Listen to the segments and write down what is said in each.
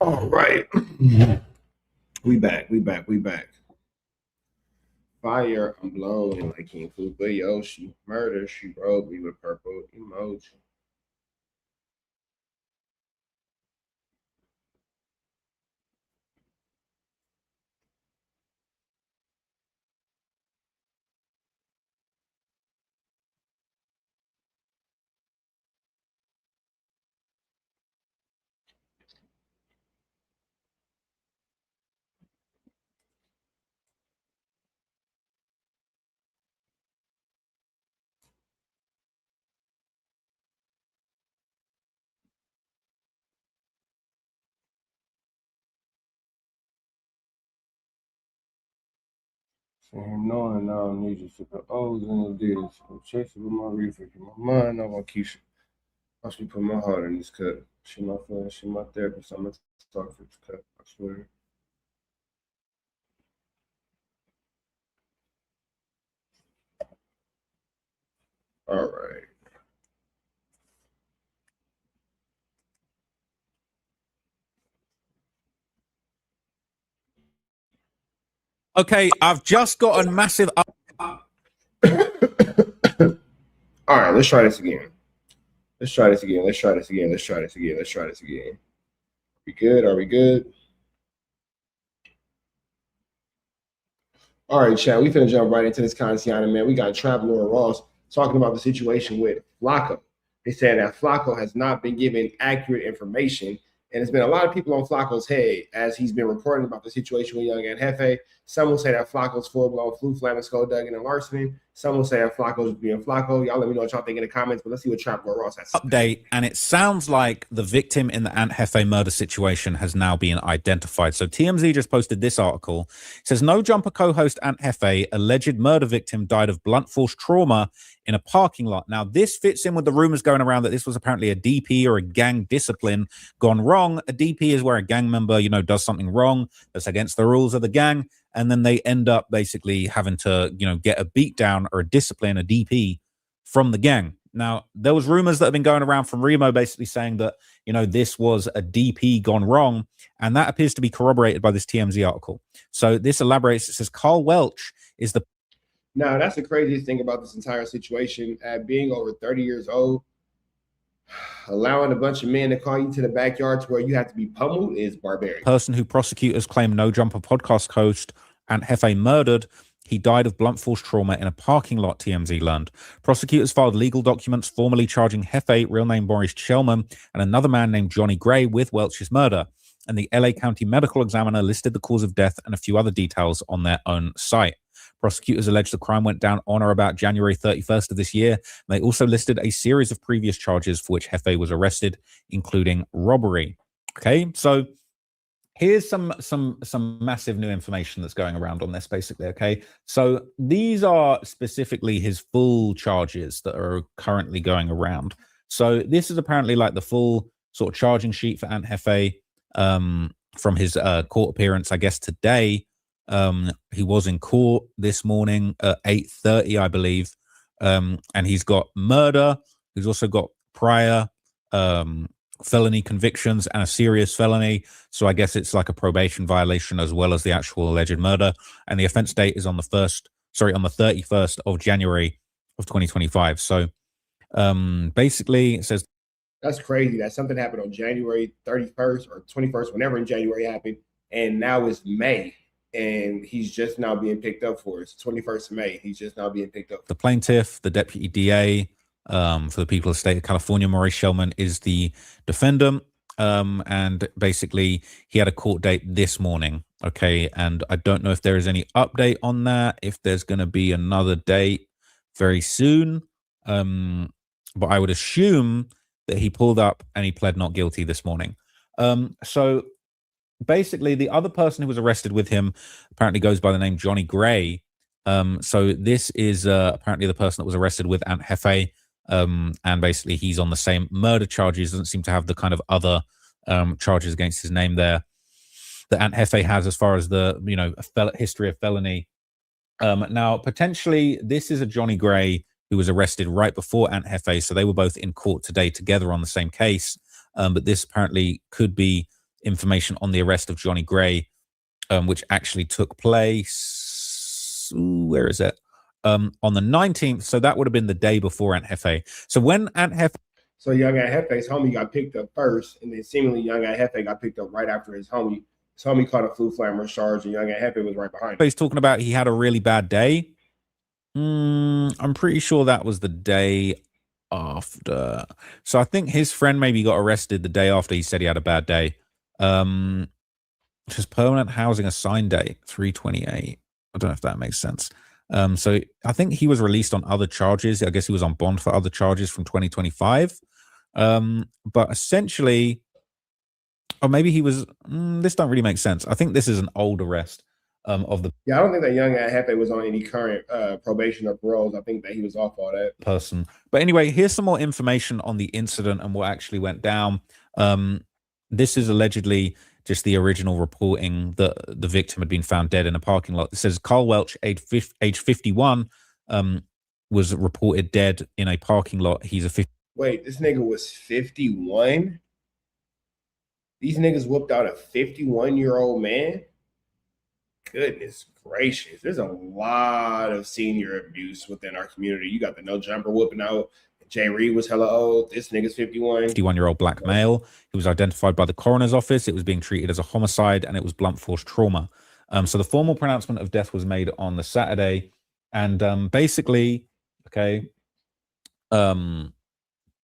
All right. We back. We back. We back. Fire, I'm blown like King Fupa Yoshi. Murder, she wrote me with purple emoji. So him knowing I don't need you to put O's in the deals. I'm chasing with my reefer. In my mind, I want Keisha. Watch me put my heart in this cut. She my friend, she my therapist. I'm gonna talk for this cut. I swear. All right. Okay, I've just got a massive All right, let's try this again. Let's try this again. Let's try this again. Let's try this again. Let's try this again. We good? Are we good? All right, Chad, we finna jump right into this Canciana, man. We got Traveler Ross talking about the situation with FLAkKO. They said that FLAkKO has not been given accurate information. And there's been a lot of people on FLAkKO's head as he's been reporting about the situation with Young and Hefe. Some will say that FLAkKO's full-blown flu, Flamenco, Duggan, and larceny. Some will say that FLAkKO's being FLAkKO. Y'all let me know what y'all think in the comments, but let's see what Traveler Ross has to say. Update, and it sounds like the victim in the Aunt Hefe murder situation has now been identified. So TMZ just posted this article. It says, No Jumper co-host Aunt Hefe, alleged murder victim, died of blunt force trauma in a parking lot. Now, this fits in with the rumors going around that this was apparently a DP or a gang discipline gone wrong. A DP is where a gang member, does something wrong that's against the rules of the gang, and then they end up basically having to, get a beat down or a discipline, a DP from the gang. Now, there was rumors that have been going around from Remo basically saying that, this was a DP gone wrong, and that appears to be corroborated by this TMZ article. So this elaborates. It says Carl Welch is the... Now, that's the craziest thing about this entire situation. At being over 30 years old, allowing a bunch of men to call you to the backyard to where you have to be pummeled is barbaric. Person who prosecutors claim No Jumper podcast host Aunt Hefe murdered. He died of blunt force trauma in a parking lot, TMZ learned. Prosecutors filed legal documents formally charging Hefe, real name Boris Chelman, and another man named Johnny Gray with Welch's murder. And the LA County Medical Examiner listed the cause of death and a few other details on their own site. Prosecutors allege the crime went down on or about January 31st of this year. They also listed a series of previous charges for which Hefe was arrested, including robbery. Okay, so here's some massive new information that's going around on this, basically. Okay, so these are specifically his full charges that are currently going around. So this is apparently like the full sort of charging sheet for Aunt Hefe from his court appearance, I guess, today. He was in court this morning at 8:30, I believe, and he's got murder. He's also got prior felony convictions and a serious felony. So I guess it's like a probation violation as well as the actual alleged murder. And the offense date is on the 31st of January of 2025. So basically it says... That's crazy that something happened on January 31st or 21st, whenever in January happened, and now it's May. And he's just now being picked up for it. It's 21st of May. He's just now being picked up. The plaintiff, the deputy DA, for the people of the state of California, Maurice Shellman, is the defendant. And basically, he had a court date this morning. Okay. And I don't know if there is any update on that, if there's going to be another date very soon. But I would assume that he pulled up and he pled not guilty this morning. So basically, the other person who was arrested with him apparently goes by the name Johnny Gray. So this is apparently the person that was arrested with Aunt Hefe. And basically, he's on the same murder charges. Doesn't seem to have the kind of other charges against his name there that Aunt Hefe has as far as the, history of felony. Now, potentially, this is a Johnny Gray who was arrested right before Aunt Hefe. So they were both in court today together on the same case. But this apparently could be information on the arrest of Johnny Gray, which actually took place. Where is it? On the 19th. So that would have been the day before Aunt Hefe. So when Aunt Hefe. So young Aunt Hefe's homie got picked up first, and then seemingly young Aunt Hefe got picked up right after his homie. His homie caught a flu flammer charge, and young Aunt Hefe was right behind him. He's talking about he had a really bad day. I'm pretty sure that was the day after. So I think his friend maybe got arrested the day after he said he had a bad day. Just permanent housing assigned date 3/28. I don't know if that makes sense. So I think he was released on other charges. I guess he was on bond for other charges from 2025. But essentially, or maybe he was. This don't really make sense. I think this is an old arrest. Of the I don't think that young Aunt Hefe was on any current probation or paroles. I think that he was off all that person. But anyway, here's some more information on the incident and what actually went down. This is allegedly just the original reporting that the victim had been found dead in a parking lot. It says Carl Welch, age 51, was reported dead in a parking lot. He's a Wait, this nigga was 51? These niggas whooped out a 51-year-old man? Goodness gracious. There's a lot of senior abuse within our community. You got the no jumper whooping out. Jay Reed was hella old. This nigga's 51. 51-year-old black male. He was identified by the coroner's office. It was being treated as a homicide, and it was blunt force trauma. So the formal pronouncement of death was made on the Saturday. And basically, okay,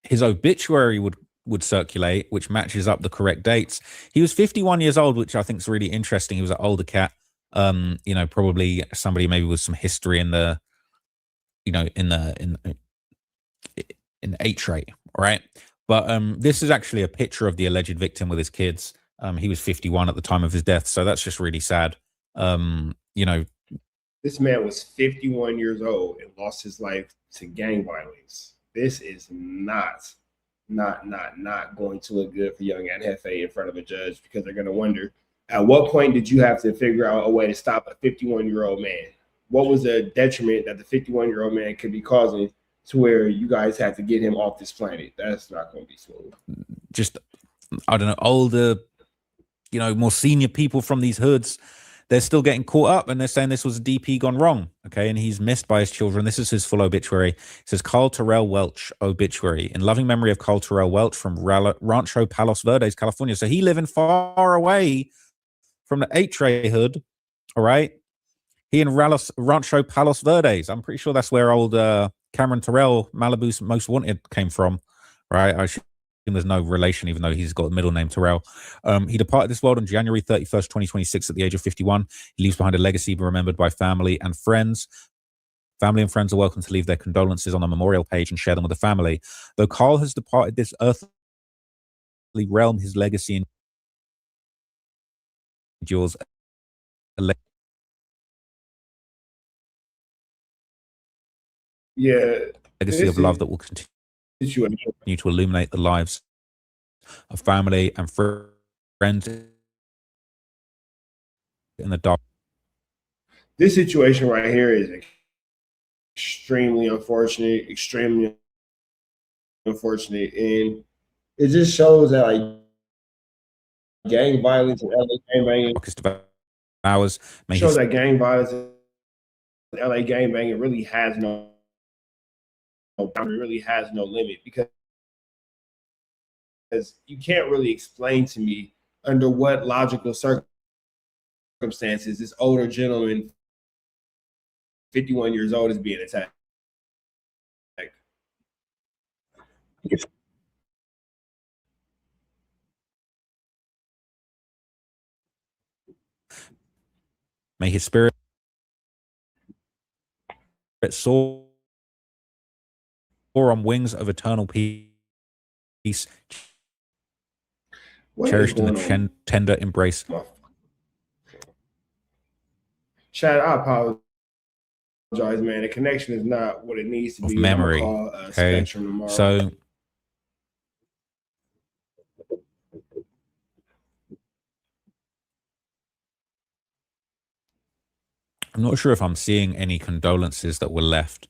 his obituary would circulate, which matches up the correct dates. He was 51 years old, which I think is really interesting. He was an older cat. Probably somebody maybe with some history in the, in H rate, all right? But this is actually a picture of the alleged victim with his kids. He was 51 at the time of his death, so that's just really sad. This man was 51 years old and lost his life to gang violence. This is not going to look good for young Aunt Hefe in front of a judge, because they're going to wonder, at what point did you have to figure out a way to stop a 51-year-old man? What was the detriment that the 51-year-old man could be causing to where you guys had to get him off this planet? That's not going to be smooth. Just, I don't know, older, more senior people from these hoods, they're still getting caught up, and they're saying this was a DP gone wrong, okay? And he's missed by his children. This is his full obituary. It says, Carl Terrell Welch obituary. In loving memory of Carl Terrell Welch from Rancho Palos Verdes, California. So he living far away from the H-Ray hood, all right? He in Rancho Palos Verdes. I'm pretty sure that's where old Cameron Terrell, Malibu's Most Wanted, came from, right? I assume there's no relation, even though he's got the middle name Terrell. He departed this world on January 31st, 2026 at the age of 51. He leaves behind a legacy remembered by family and friends. Family and friends are welcome to leave their condolences on the memorial page and share them with the family. Though Carl has departed this earthly realm, his legacy endures a legacy of love that will continue to illuminate the lives of family and friends in the dark. This situation right here is extremely unfortunate, and it just shows that gang violence and LA gangbanging shows that gang violence and LA gangbanging really has no limit, because you can't really explain to me under what logical circumstances this older gentleman, 51 years old, is being attacked. May his spirit soar on wings of eternal peace, cherished in the tender embrace. Chad, I apologize, man. The connection is not what it needs to be. Memory. Okay. So I'm not sure if I'm seeing any condolences that were left.